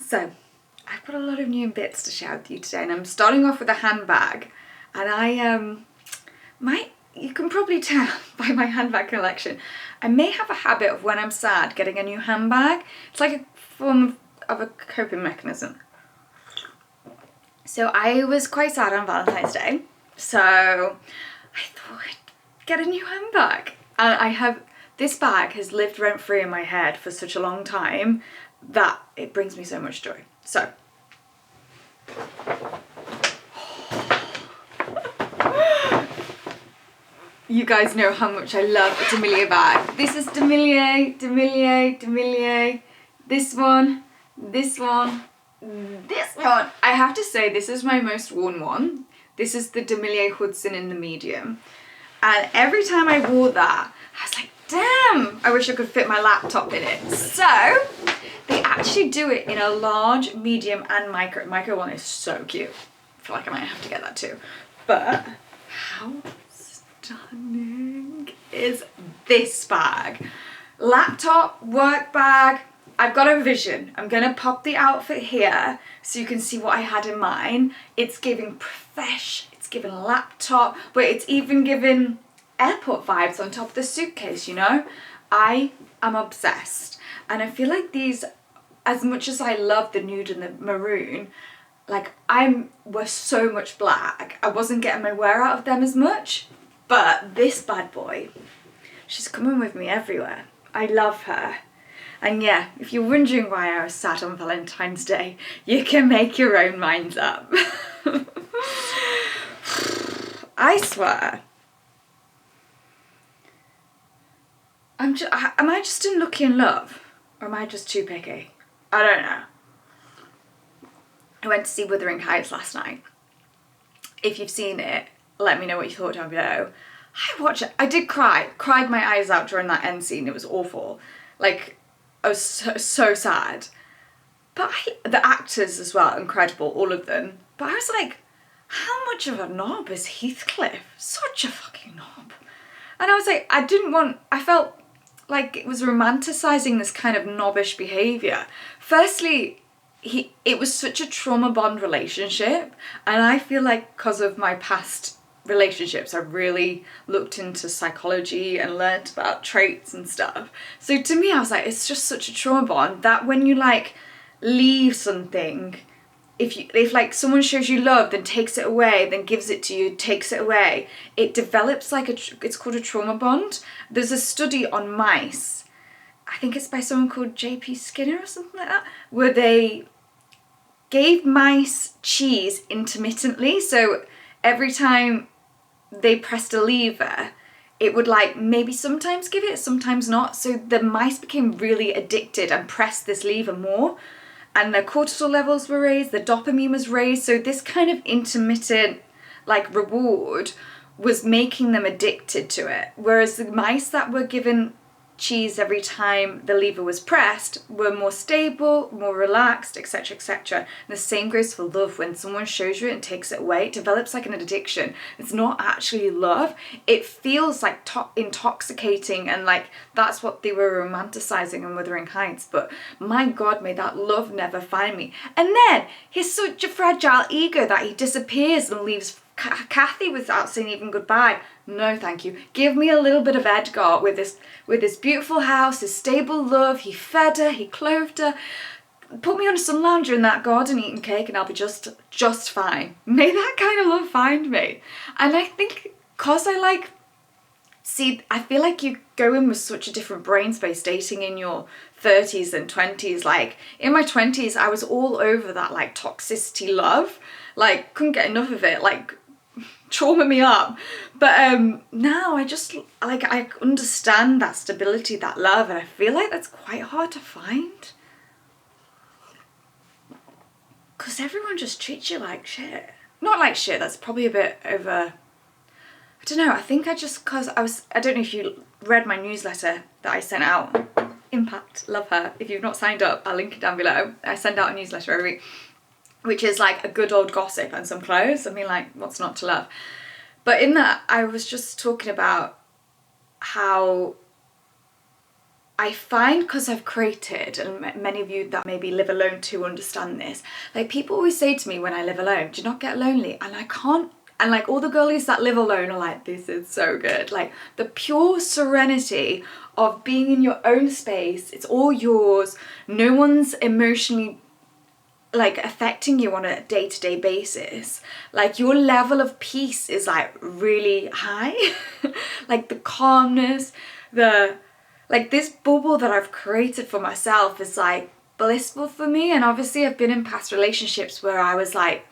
So, I've got a lot of new bits to share with you today, and I'm starting off with a handbag. And you can probably tell by my handbag collection, I may have a habit of when I'm sad getting a new handbag. It's like a form of a coping mechanism. So I was quite sad on Valentine's Day, so I thought I'd get a new handbag. And this bag has lived rent-free in my head for such a long time that it brings me so much joy. So, you guys know how much I love a DeMellier bag. This is DeMellier. This one. I have to say, this is my most worn one. This is the DeMellier Hudson in the medium. And every time I wore that, I was like, damn, I wish I could fit my laptop in it. So, they actually do it in a large, medium, and micro. Micro one is so cute. I feel like I might have to get that too. But, how stunning is this bag? Laptop, work bag. I've got a vision. I'm gonna pop the outfit here so you can see what I had in mind. It's giving profesh, it's giving laptop, but it's even giving airport vibes on top of the suitcase, you know? I am obsessed. And I feel like these, as much as I love the nude and the maroon, like were so much black, I wasn't getting my wear out of them as much. But this bad boy, she's coming with me everywhere. I love her. And yeah, if you're wondering why I was sad on Valentine's Day, you can make your own minds up. I swear. Am I just unlucky in love? Or am I just too picky? I don't know. I went to see Wuthering Heights last night. If you've seen it, let me know what you thought down below. I watched it. I did cry. Cried my eyes out during that end scene. It was awful. Like, I was so sad. But the actors as well, incredible, all of them. But I was like, how much of a knob is Heathcliff? Such a fucking knob. And I was like, I felt like it was romanticising this kind of knobbish behaviour. Firstly, it was such a trauma bond relationship, and I feel like because of my past relationships, I really looked into psychology and learnt about traits and stuff. So to me, I was like, it's just such a trauma bond that when you like leave something, if like someone shows you love, then takes it away, then gives it to you, takes it away, it develops like it's called a trauma bond. There's a study on mice, I think it's by someone called J.P. Skinner or something like that, where they gave mice cheese intermittently. So every time they pressed a lever, it would like maybe sometimes give it, sometimes not. So the mice became really addicted and pressed this lever more, and their cortisol levels were raised, the dopamine was raised. So this kind of intermittent like reward was making them addicted to it. Whereas the mice that were given cheese every time the lever was pressed were more stable, more relaxed, etc, etc. And the same goes for love. When someone shows you it and takes it away, it develops like an addiction. It's not actually love. It feels like intoxicating, and like that's what they were romanticizing in Wuthering Heights. But my God, may that love never find me. And then he's such a fragile ego that he disappears and leaves Kathy without saying even goodbye. No, thank you. Give me a little bit of Edgar with this beautiful house, his stable love. He fed her, he clothed her. Put me on a sun lounger in that garden eating cake and I'll be just fine. May that kind of love find me. And I think because I feel like you go in with such a different brain space dating in your 30s and 20s. Like in my 20s, I was all over that like toxicity love. Like couldn't get enough of it. Like trauma me up. But now I just like, I understand that stability, that love, and I feel like that's quite hard to find, because everyone just treats you like shit. Not like shit, that's probably a bit over, I don't know. I think I don't know if you read my newsletter that I sent out, Impact, love her. If you've not signed up, I'll link it down below. I send out a newsletter every week, which is like a good old gossip and some clothes. I mean, like, what's not to love? But in that, I was just talking about how I find, because I've created, and many of you that maybe live alone too understand this, like people always say to me when I live alone, do you not get lonely? And I can't, and like all the girlies that live alone are like, this is so good. Like the pure serenity of being in your own space, it's all yours, no one's emotionally like affecting you on a day-to-day basis. Like your level of peace is like really high. Like the calmness, like this bubble that I've created for myself is like blissful for me. And obviously I've been in past relationships where I was like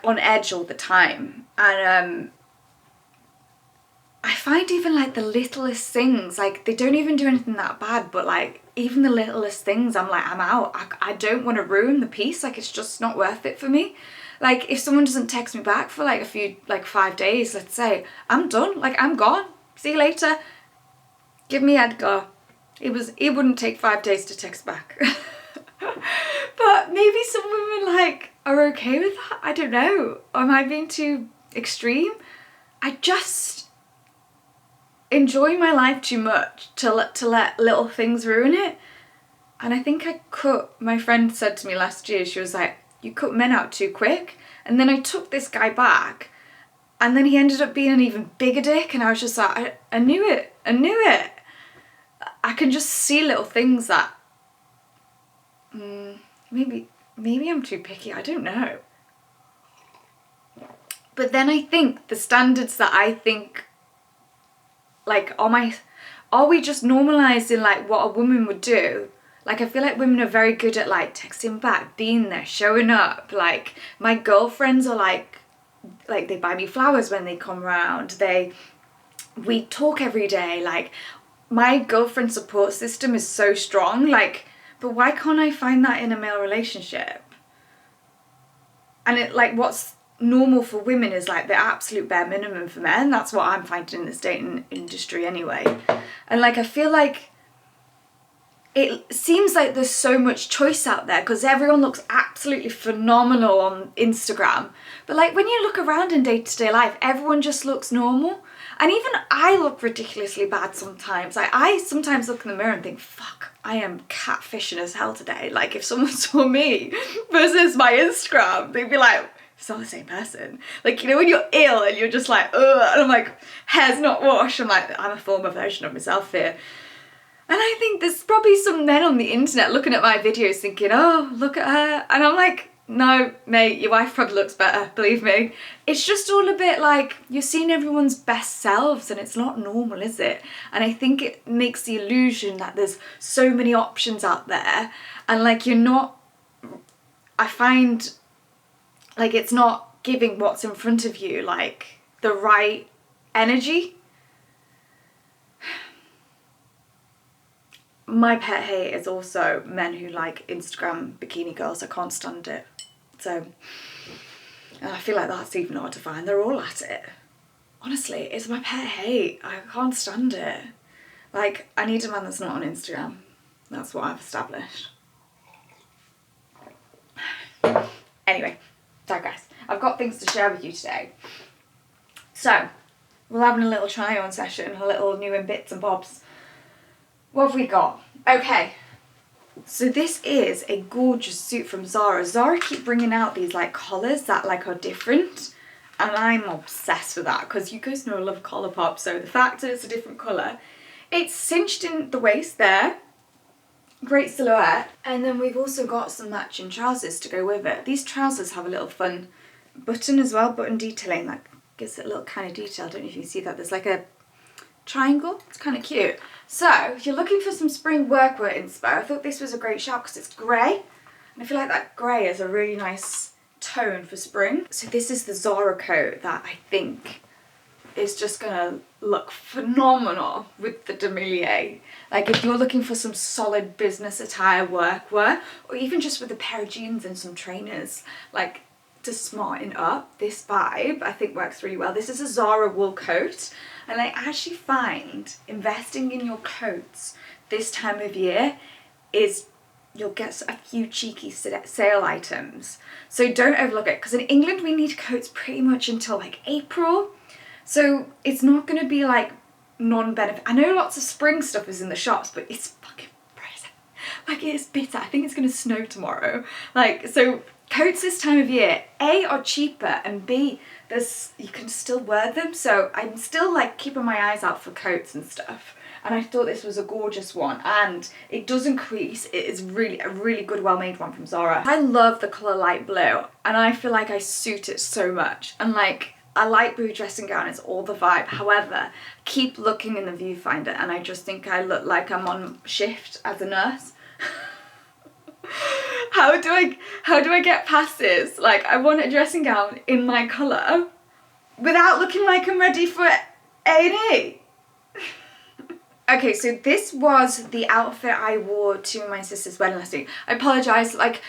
on edge all the time. And I find even like the littlest things, like they don't even do anything that bad, but like even the littlest things, I'm like, I'm out. I don't want to ruin the peace. Like it's just not worth it for me. Like if someone doesn't text me back for like 5 days, let's say, I'm done. Like I'm gone. See you later. Give me Edgar. It wouldn't take 5 days to text back. But maybe some women like are okay with that. I don't know. Am I being too extreme? I just enjoy my life too much to let little things ruin it. And I think my friend said to me last year, she was like, you cut men out too quick. And then I took this guy back, and then he ended up being an even bigger dick, and I was just like, I knew it. I can just see little things that maybe I'm too picky, I don't know. But then I think the standards that I think, like, are we just normalising like what a woman would do? Like I feel like women are very good at like texting back, being there, showing up. Like my girlfriends are like they buy me flowers when they come round. We talk every day. Like my girlfriend support system is so strong. Like, but why can't I find that in a male relationship? And it like what's normal for women is like the absolute bare minimum for men. That's what I'm finding in this dating industry anyway. And like I feel like it seems like there's so much choice out there because everyone looks absolutely phenomenal on Instagram. But like when you look around in day-to-day life, everyone just looks normal. And even I look ridiculously bad sometimes. Like I sometimes look in the mirror and think, fuck, I am catfishing as hell today. Like if someone saw me versus my Instagram, they'd be like, it's not the same person. Like, you know, when you're ill and you're just like, ugh, and I'm like, hair's not washed. I'm like, I'm a former version of myself here. And I think there's probably some men on the internet looking at my videos thinking, oh, look at her. And I'm like, no, mate, your wife probably looks better, believe me. It's just all a bit like you're seeing everyone's best selves and it's not normal, is it? And I think it makes the illusion that there's so many options out there and like I find like it's not giving what's in front of you like the right energy. My pet hate is also men who like Instagram bikini girls. I can't stand it. So, and I feel like that's even hard to find. They're all at it. Honestly, it's my pet hate. I can't stand it. Like, I need a man that's not on Instagram. That's what I've established. Anyway, digress. I've got things to share with you today. So, we're having a little try-on session, a little new in bits and bobs. What have we got? Okay, so this is a gorgeous suit from Zara. Zara keep bringing out these like collars that like are different, and I'm obsessed with that because you guys know I love collar pop. So the fact that it's a different colour, it's cinched in the waist there, great silhouette, and then we've also got some matching trousers to go with it. These trousers have a little fun button as well, button detailing that gives it a little kind of detail. I don't know if you can see that. There's like a triangle. It's kind of cute. So if you're looking for some spring workwear inspo, I thought this was a great shout because it's grey, and I feel like that grey is a really nice tone for spring. So this is the Zara coat that I think is just gonna look phenomenal with the DeMellier. Like if you're looking for some solid business attire workwear, or even just with a pair of jeans and some trainers, like to smarten up, this vibe I think works really well. This is a Zara wool coat. And I actually find investing in your coats this time of year is you'll get a few cheeky sale items. So don't overlook it because in England we need coats pretty much until like April. So it's not going to be like non-benefit. I know lots of spring stuff is in the shops, but it's fucking pricey. Like, it's bitter. I think it's gonna snow tomorrow. Like, so coats this time of year, A, are cheaper, and B, you can still wear them. So I'm still like keeping my eyes out for coats and stuff. And I thought this was a gorgeous one, and it doesn't crease. It is really a really good, well-made one from Zara. I love the colour light blue, and I feel like I suit it so much. And like, a light blue dressing gown is all the vibe. However, I keep looking in the viewfinder, and I just think I look like I'm on shift as a nurse. How do I get past this? Like, I want a dressing gown in my colour without looking like I'm ready for A&E. Okay, so this was the outfit I wore to my sister's wedding last week. I apologise, like,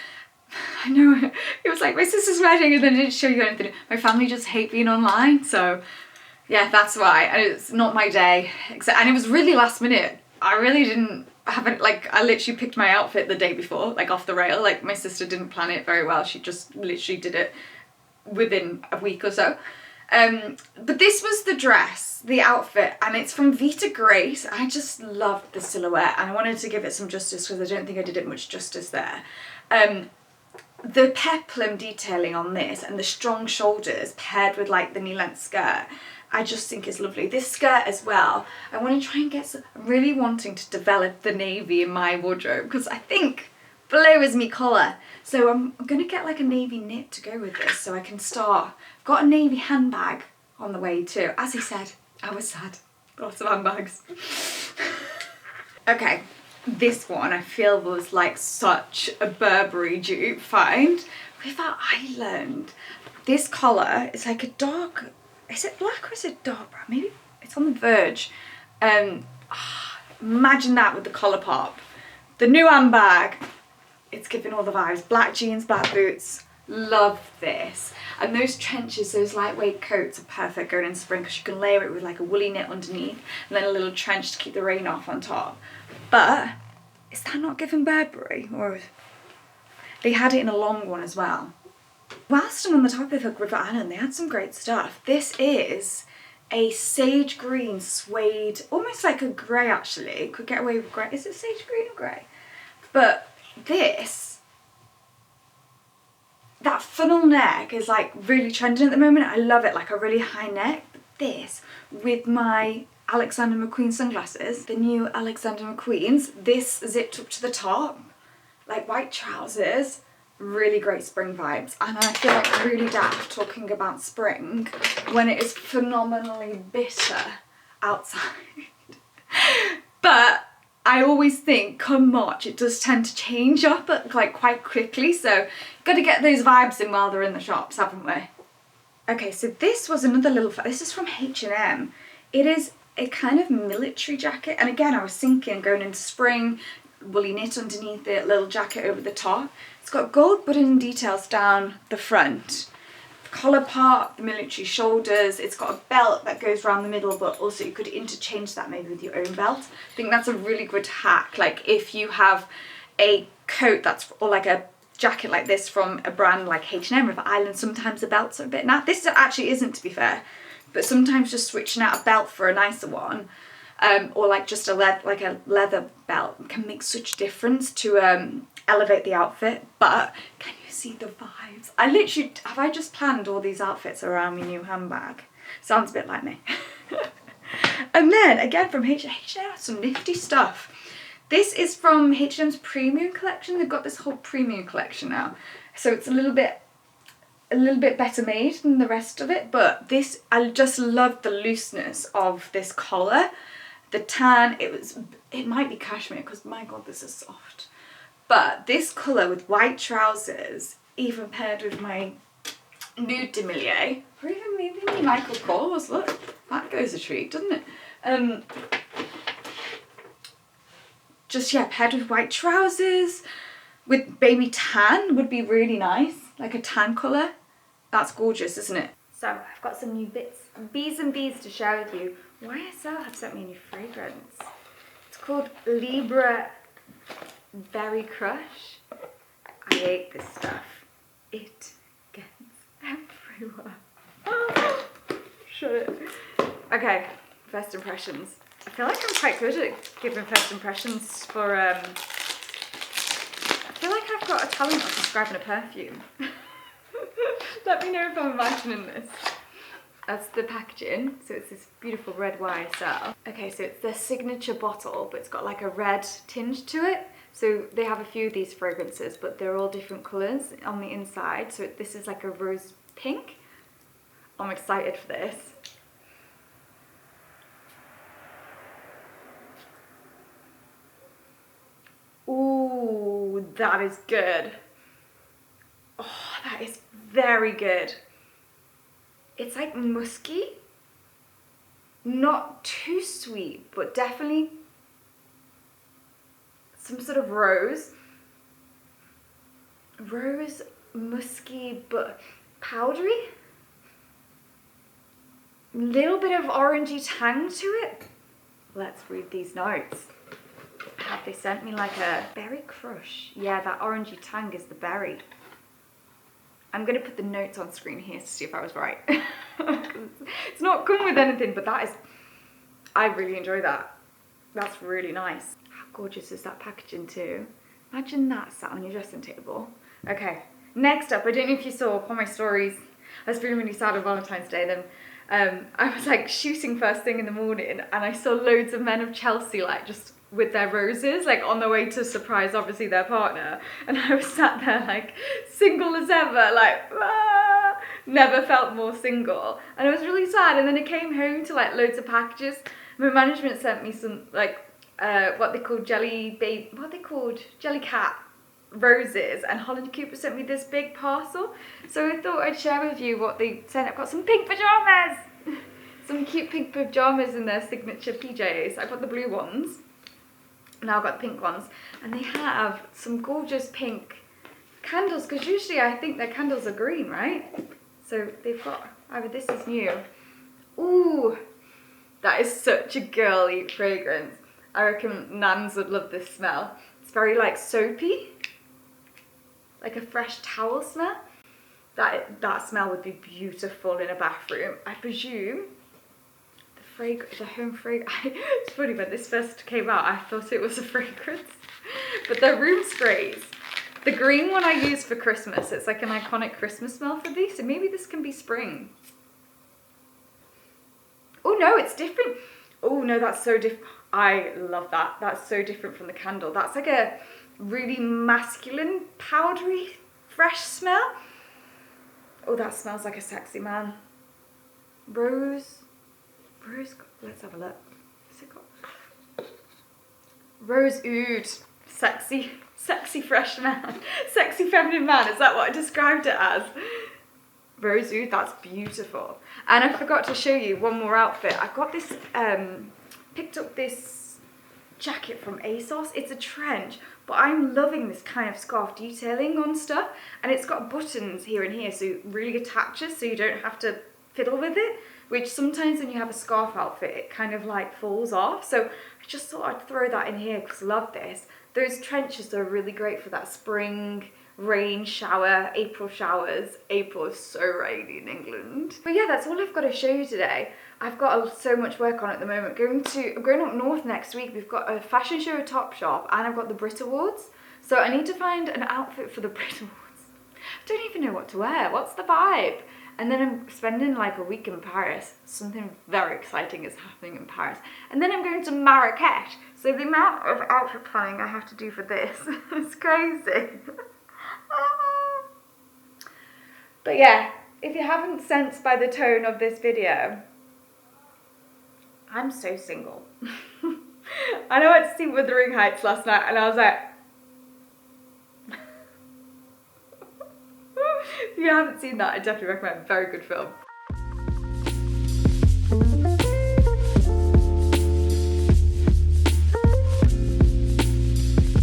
I know it was like my sister's wedding and then I didn't show you anything. My family just hate being online, so yeah, that's why. And it's not my day, and it was really last minute. I really didn't have it, like, I literally picked my outfit the day before, like off the rail. Like, my sister didn't plan it very well. She just literally did it within a week or so. But this was the dress, the outfit, and it's from Vita Grace. I just loved the silhouette, and I wanted to give it some justice because I don't think I did it much justice there. The peplum detailing on this and the strong shoulders paired with like the knee-length skirt, I just think is lovely. This skirt as well, I want to try and get some, I'm really wanting to develop the navy in my wardrobe because I think blue is me colour. So I'm going to get like a navy knit to go with this so I can start. I've got a navy handbag on the way too. As he said, I was sad. Lots of handbags. Okay, this one I feel was like such a Burberry dupe find. River Island. This collar is like a dark, is it black or is it dark brown? Maybe it's on the verge. Imagine that with the collar pop. The new handbag. It's giving all the vibes. Black jeans, black boots. Love this. And those trenches, those lightweight coats are perfect going in spring because you can layer it with like a woolly knit underneath and then a little trench to keep the rain off on top. But is that not giving Burberry? Or they had it in a long one as well. Whilst I'm on the topic of River Island, they had some great stuff. This is a sage green suede, almost like a grey actually. Could get away with grey. Is it sage green or grey? But this, that funnel neck is like really trending at the moment. I love it, like a really high neck. But this with my Alexander McQueen sunglasses, the new Alexander McQueens, this zipped up to the top, like white trousers, really great spring vibes. And I feel like really daft talking about spring when it is phenomenally bitter outside. But I always think come March it does tend to change up like quite quickly, so got to get those vibes in while they're in the shops, haven't we? Okay, so this was another little, this is from H&M. It is a kind of military jacket, and again I was thinking going into spring, woolly knit underneath it, little jacket over the top. It's got gold button details down the front. Collar part, the military shoulders. It's got a belt that goes around the middle, but also you could interchange that maybe with your own belt. I think that's a really good hack. Like if you have a coat that's, or like a jacket like this from a brand like H&M, River Island, sometimes the belts are a bit naff. This actually isn't, to be fair, but sometimes just switching out a belt for a nicer one, or like just a leather belt can make such difference to elevate the outfit. But can you see the vibes? I literally, have I just planned all these outfits around my new handbag? Sounds a bit like me. And then again from H&M, some nifty stuff. This is from H&M's premium collection. They've got this whole premium collection now, so it's a little bit better made than the rest of it. But this, I just love the looseness of this collar, the tan. It might be cashmere because my god, this is soft. But this colour with white trousers, even paired with my nude DeMellier, or even maybe my Michael Kors, look, that goes a treat, doesn't it? Just, yeah, paired with white trousers, with baby tan would be really nice, like a tan colour. That's gorgeous, isn't it? So, I've got some new bits, B's and B's to share with you. YSL have sent me a new fragrance. It's called Libra Berry Crush. I hate this stuff. It gets everywhere. Oh, shut it. Okay, First impressions. I feel like I'm quite good at giving first impressions for, I feel like I've got a talent of describing a perfume. Let me know if I'm imagining this. That's the packaging. So it's this beautiful red YSL. Okay, so it's their signature bottle, but it's got like a red tinge to it. So they have a few of these fragrances, but they're all different colours on the inside. So this is like a rose pink. I'm excited for this. Ooh, that is good. Oh, that is very good. It's like musky. Not too sweet, but definitely some sort of rose. Rose, musky, but powdery. Little bit of orangey tang to it. Let's read these notes. Have they sent me like a berry crush? Yeah, that orangey tang is the berry. I'm going to put the notes on screen here to see if I was right. It's not come with anything, but that is, I really enjoy that. That's really nice. How gorgeous is that packaging too? Imagine that sat on your dressing table. Okay, next up, I don't know if you saw on my stories, I was feeling really sad on Valentine's Day, then I was like shooting first thing in the morning and I saw loads of men of Chelsea like just with their roses, like on the way to surprise obviously their partner, and I was sat there like single as ever, like never felt more single, and it was really sad. And then I came home to like loads of packages. My management sent me some like what they called jelly cat roses, and Holland Cooper sent me this big parcel, so I thought I'd share with you what they sent. I've got some pink pajamas, some cute pink pajamas in their signature PJs. I've got the blue ones. Now I've got the pink ones, and they have some gorgeous pink candles, because usually I think their candles are green, right? So they've got, either this is new. Ooh, that is such a girly fragrance. I reckon Nans would love this smell. It's very like soapy, like a fresh towel smell. That smell would be beautiful in a bathroom. I presume the home fragrance. It's funny, when this first came out, I thought it was a fragrance, but they're room sprays. The green one I use for Christmas. It's like an iconic Christmas smell for these, so maybe this can be spring. Oh no, it's different. Oh no, that's so different. I love that. That's so different from the candle. That's like a really masculine, powdery, fresh smell. Oh, that smells like a sexy man. Rose, let's have a look. What's it called? Rose oud. Sexy fresh man. Sexy feminine man, is that what I described it as? Rose oud, that's beautiful. And I forgot to show you one more outfit. I got this, picked up this jacket from ASOS. It's a trench, but I'm loving this kind of scarf detailing on stuff. And it's got buttons here and here, so it really attaches, so you don't have to fiddle with it, which sometimes when you have a scarf outfit, it kind of like falls off. So I just thought I'd throw that in here because I love this. Those trenches are really great for that spring rain shower, April showers. April is so rainy in England. But yeah, that's all I've got to show you today. I've got so much work on at the moment. I'm going up north next week. We've got a fashion show at Topshop, and I've got the Brit Awards. So I need to find an outfit for the Brit Awards. I don't even know what to wear. What's the vibe? And then I'm spending like a week in Paris. Something very exciting is happening in Paris. And then I'm going to Marrakesh. So the amount of outfit planning I have to do for this is crazy. But yeah, if you haven't sensed by the tone of this video, I'm so single. I know I went to see Wuthering Heights last night and I was like, if you haven't seen that, I definitely recommend. Very good film.